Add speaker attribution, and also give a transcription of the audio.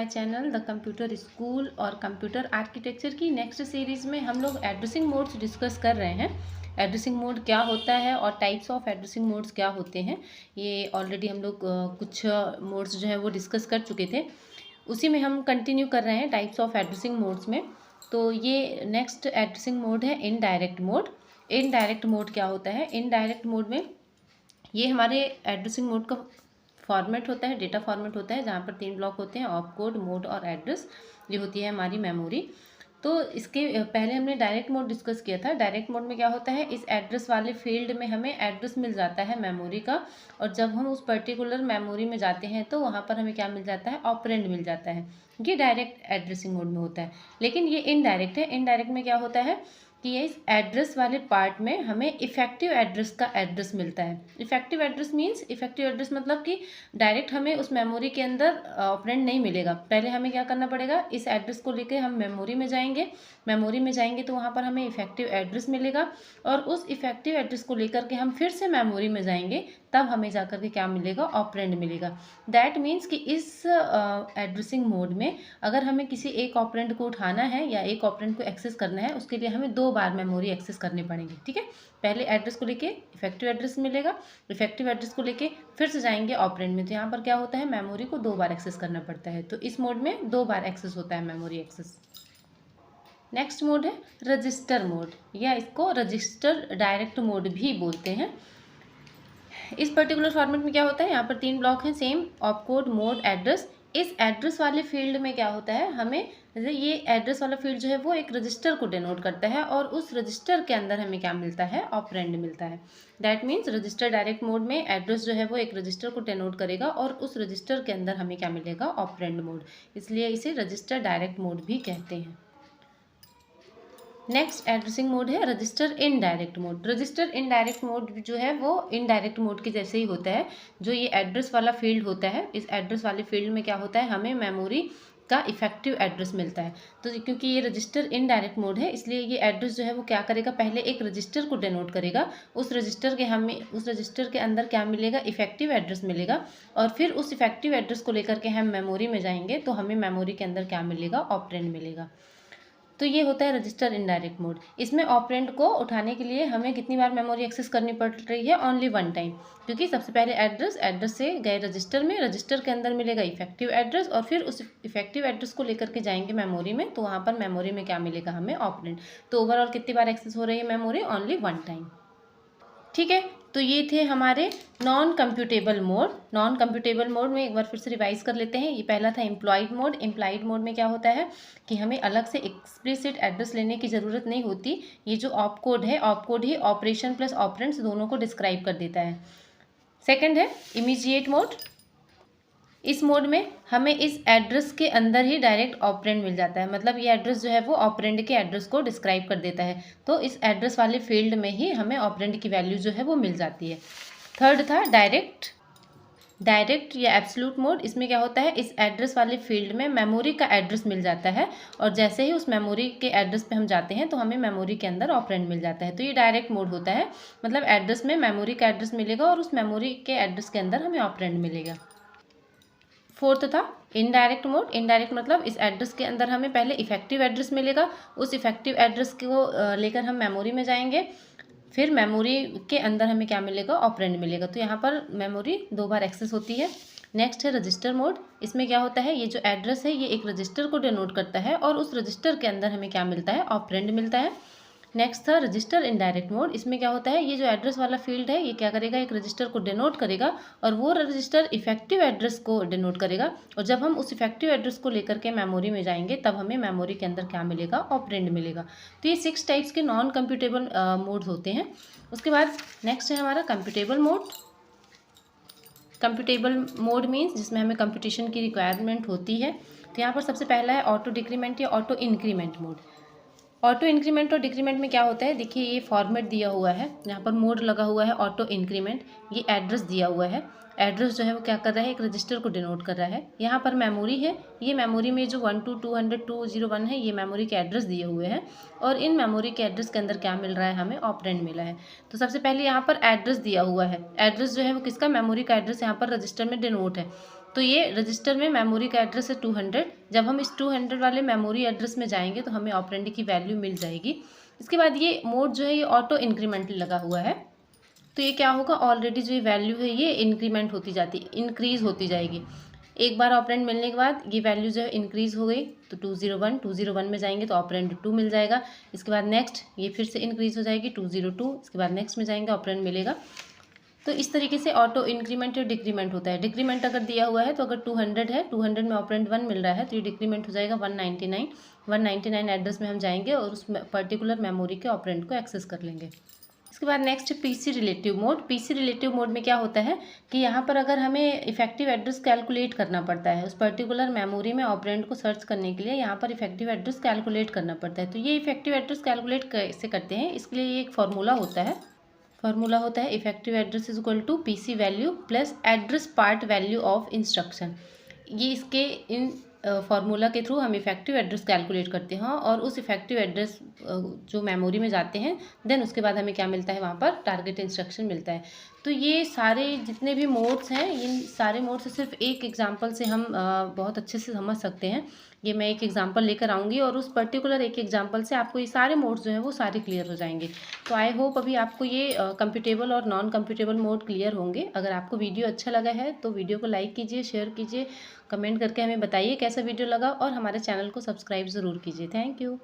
Speaker 1: My channel the computer school और computer architecture की next series में हम लोग एड्रेसिंग मोड्स डिस्कस कर रहे हैं। एड्रेसिंग मोड क्या होता है और टाइप्स ऑफ एड्रेसिंग मोड्स क्या होते हैं, ये ऑलरेडी हम लोग कुछ मोड्स जो है वो डिस्कस कर चुके थे। उसी में हम कंटिन्यू कर रहे हैं टाइप्स ऑफ एड्रेसिंग मोड्स में। तो ये नेक्स्ट एड्रेसिंग मोड है इनडायरेक्ट मोड। इनडायरेक्ट मोड क्या होता है? इनडायरेक्ट मोड में ये हमारे एड्रेसिंग मोड का फॉर्मेट होता है, डेटा फॉर्मेट होता है, जहाँ पर 3 ब्लॉक होते हैं, ऑप कोड, मोड और एड्रेस। ये होती है हमारी मेमोरी। तो इसके पहले हमने डायरेक्ट मोड डिस्कस किया था। डायरेक्ट मोड में क्या होता है, इस एड्रेस वाले फील्ड में हमें एड्रेस मिल जाता है मेमोरी का, और जब हम उस पर्टिकुलर मेमोरी में जाते हैं तो वहाँ पर हमें क्या मिल जाता है, ऑपरेंड मिल जाता है। ये डायरेक्ट एड्रेसिंग मोड में होता है। लेकिन ये इनडायरेक्ट है। इनडायरेक्ट में क्या होता है कि ये इस एड्रेस वाले पार्ट में हमें इफेक्टिव एड्रेस का एड्रेस मिलता है। Effective address means, effective address मतलब कि डायरेक्ट हमें उस मेमोरी के अंदर ऑपरेंड नहीं मिलेगा। पहले हमें क्या करना पड़ेगा, इस एड्रेस को लेके हम मेमोरी में जाएंगे। मेमोरी में जाएंगे तो वहाँ पर हमें इफेक्टिव एड्रेस मिलेगा, और उस इफेक्टिव एड्रेस को लेकर के हम फिर से मेमोरी में जाएंगे, तब हमें जाकर के क्या मिलेगा, ऑपरेंड मिलेगा। दैट मीन्स कि इस एड्रेसिंग मोड में अगर हमें किसी एक ऑपरेंड को उठाना है या एक ऑपरेंड को एक्सेस करना है, उसके लिए हमें 2 बार मेमोरी एक्सेस करनी पड़ेगी। ठीक है, पहले एड्रेस को लेके इफेक्टिव एड्रेस मिलेगा, इफेक्टिव एड्रेस को लेके फिर से जाएंगे ऑपरेंड में। तो यहाँ पर क्या होता है, मेमोरी को 2 बार एक्सेस करना पड़ता है। तो इस मोड में 2 बार एक्सेस होता है मेमोरी एक्सेस। नेक्स्ट मोड है रजिस्टर मोड, या इसको रजिस्टर डायरेक्ट मोड भी बोलते हैं। इस पर्टिकुलर फॉर्मेट में क्या होता है, यहाँ पर 3 ब्लॉक हैं, सेम, ऑपकोड, मोड, एड्रेस। इस एड्रेस वाले फील्ड में क्या होता है, हमें ये एड्रेस वाला फील्ड जो है वो एक रजिस्टर को डिनोट करता है, और उस रजिस्टर के अंदर हमें क्या मिलता है, ऑपरेंड मिलता है। That means register direct mode में एड्रेस जो है वो एक रजिस्टर को डिनोट करेगा, और उस रजिस्टर के अंदर हमें क्या मिलेगा, ऑपरेंड मोड। इसलिए इसे रजिस्टर डायरेक्ट मोड भी कहते हैं। नेक्स्ट एड्रेसिंग मोड है register indirect mode. Register indirect mode जो है वो इनडायरेक्ट मोड के जैसे ही होता है। जो ये एड्रेस वाला फील्ड होता है, इस एड्रेस वाले फील्ड में क्या होता है, हमें मेमोरी का इफेक्टिव एड्रेस मिलता है। तो क्योंकि ये रजिस्टर इनडायरेक्ट मोड है, इसलिए ये एड्रेस जो है वो क्या करेगा, पहले एक रजिस्टर को डिनोट करेगा। उस रजिस्टर के अंदर क्या मिलेगा, इफेक्टिव एड्रेस मिलेगा, और फिर उस इफेक्टिव एड्रेस को लेकर के हम मेमोरी में जाएंगे तो हमें मेमोरी के अंदर क्या मिलेगा, ऑपरेंड मिलेगा। तो ये होता है रजिस्टर इनडायरेक्ट मोड। इसमें ऑपरेंड को उठाने के लिए हमें कितनी बार मेमोरी एक्सेस करनी पड़ रही है, ओनली 1 टाइम। क्योंकि सबसे पहले एड्रेस से गए रजिस्टर में, रजिस्टर के अंदर मिलेगा इफेक्टिव एड्रेस, और फिर उस इफेक्टिव एड्रेस को लेकर के जाएंगे मेमोरी में, तो वहाँ पर मेमोरी में क्या मिलेगा, हमें ऑपरेंड। तो ओवरऑल कितनी बार एक्सेस हो रही है मेमोरी, ओनली 1 टाइम। ठीक है, तो ये थे हमारे non computable mode. Non computable mode में एक बार फिर से रिवाइज कर लेते हैं। ये पहला था इम्प्लॉयड मोड। इम्प्लॉयड मोड में क्या होता है कि हमें अलग से एक्सप्लिसिट एड्रेस लेने की ज़रूरत नहीं होती। ये जो ऑप कोड है, ऑप कोड ही ऑपरेशन प्लस ऑपरेंड्स दोनों को डिस्क्राइब कर देता है। सेकेंड है इमीडिएट मोड। इस मोड में हमें इस एड्रेस के अंदर ही डायरेक्ट ऑपरेंड मिल जाता है, मतलब ये एड्रेस जो है वो ऑपरेंड के एड्रेस को डिस्क्राइब कर देता है। तो इस एड्रेस वाले फील्ड में ही हमें ऑपरेंड की वैल्यू जो है वो मिल जाती है। थर्ड था डायरेक्ट या एब्सोल्यूट मोड। इसमें क्या होता है, इस एड्रेस वाले फील्ड में मेमोरी का एड्रेस मिल जाता है, और जैसे ही उस मेमोरी के एड्रेस पे हम जाते हैं तो हमें मेमोरी के अंदर ऑपरेंड मिल जाता है। तो ये डायरेक्ट मोड होता है, मतलब एड्रेस में मेमोरी का एड्रेस मिलेगा और उस मेमोरी के एड्रेस के अंदर हमें ऑपरेंड मिलेगा। फोर्थ था इनडायरेक्ट मोड। इनडायरेक्ट मतलब इस एड्रेस के अंदर हमें पहले इफेक्टिव एड्रेस मिलेगा, उस इफेक्टिव एड्रेस को लेकर हम मेमोरी में जाएंगे, फिर मेमोरी के अंदर हमें क्या मिलेगा, ऑपरेंड मिलेगा। तो यहाँ पर मेमोरी 2 बार एक्सेस होती है। नेक्स्ट है रजिस्टर मोड। इसमें क्या होता है, ये जो एड्रेस है ये एक रजिस्टर को डिनोट करता है, और उस रजिस्टर के अंदर हमें क्या मिलता है, ऑपरेंड मिलता है। नेक्स्ट था रजिस्टर इनडायरेक्ट मोड। इसमें क्या होता है, ये जो एड्रेस वाला फील्ड है ये क्या करेगा, एक रजिस्टर को डिनोट करेगा, और वो रजिस्टर इफेक्टिव एड्रेस को डिनोट करेगा, और जब हम उस इफेक्टिव एड्रेस को लेकर के मेमोरी में जाएंगे तब हमें मेमोरी के अंदर क्या मिलेगा, ऑपरेंड मिलेगा। तो ये 6 टाइप्स के नॉन कंप्यूटेबल मोड्स होते हैं। उसके बाद नेक्स्ट है हमारा computable mode. Computable mode means जिसमें हमें कंप्यूटेशन की रिक्वायरमेंट होती है। तो यहाँ पर सबसे पहला है ऑटो डिक्रीमेंट या auto increment mode. Auto increment और डिक्रीमेंट में क्या होता है, देखिए ये फॉर्मेट दिया हुआ है, यहाँ पर मोड लगा हुआ है ऑटो इंक्रीमेंट। ये एड्रेस दिया हुआ है, एड्रेस जो है वो क्या कर रहा है, एक रजिस्टर को डिनोट कर रहा है। यहाँ पर मेमोरी है, ये मेमोरी में जो 12 200 201 है, ये मेमोरी के एड्रेस दिए हुए हैं, और इन मेमोरी के एड्रेस के अंदर क्या मिल रहा है, हमें ऑपरेंड मिला है। तो सबसे पहले यहाँ पर एड्रेस दिया हुआ है, एड्रेस जो है वो किसका, मेमोरी का एड्रेस यहाँ पर रजिस्टर में डिनोट है। तो ये रजिस्टर में मेमोरी का एड्रेस है 200। जब हम इस 200 वाले मेमोरी एड्रेस में जाएंगे तो हमें ऑपरेंड की वैल्यू मिल जाएगी। इसके बाद ये मोड जो है ये ऑटो इंक्रीमेंटल लगा हुआ है, तो ये क्या होगा, ऑलरेडी जो वैल्यू है ये इंक्रीमेंट होती जाती, इंक्रीज़ होती जाएगी। एक बार ऑपरेंड मिलने के बाद ये वैल्यू जो है इंक्रीज़ हो गई, तो 201 में जाएंगे तो ऑपरेंड 2 मिल जाएगा। इसके बाद नेक्स्ट ये फिर से इंक्रीज़ हो जाएगी 202, इसके बाद नेक्स्ट में जाएंगे ऑपरेंड मिलेगा। तो इस तरीके से ऑटो इंक्रीमेंट और डिक्रीमेंट होता है। डिक्रीमेंट अगर दिया हुआ है तो अगर 200 है, 200 में ऑपरेंड 1 मिल रहा है, तो ये डिक्रीमेंट हो जाएगा 199। 199 एड्रेस में हम जाएंगे और उस पर्टिकुलर मेमोरी के ऑपरेंड को एक्सेस कर लेंगे। इसके बाद next PC relative mode. PC relative mode में क्या होता है कि यहाँ पर अगर हमें इफेक्टिव एड्रेस कैलकुलेट करना पड़ता है, उस पर्टिकुलर मेमोरी में ऑपरेंड को सर्च करने के लिए यहाँ पर इफेक्टिव एड्रेस कैलकुलेट करना पड़ता है। तो ये इफेक्टिव एड्रेस कैलकुलेट कैसे करते हैं, इसके लिए ये एक फार्मूला होता है effective address is equal to PC value plus address part value of instruction. ये इसके इन फार्मूला के थ्रू हम इफेक्टिव एड्रेस कैलकुलेट करते हैं और उस इफेक्टिव एड्रेस जो मेमोरी में जाते हैं, देन उसके बाद हमें क्या मिलता है, वहाँ पर टारगेट इंस्ट्रक्शन मिलता है। तो ये सारे जितने भी मोड्स हैं, इन सारे मोड से सिर्फ एक एग्जांपल से हम बहुत अच्छे से समझ सकते हैं। ये मैं एक एग्जांपल लेकर आऊँगी और उस पर्टिकुलर एक एग्जांपल से आपको ये सारे मोड्स जो हैं वो सारे क्लियर हो जाएंगे। तो आई होप अभी आपको ये कंप्यूटेबल और नॉन कंप्यूटेबल मोड क्लियर होंगे। अगर आपको वीडियो अच्छा लगा है तो वीडियो को लाइक कीजिए, शेयर कीजिए, कमेंट करके हमें बताइए कैसा वीडियो लगा और हमारे चैनल को सब्सक्राइब ज़रूर कीजिए। Thank you.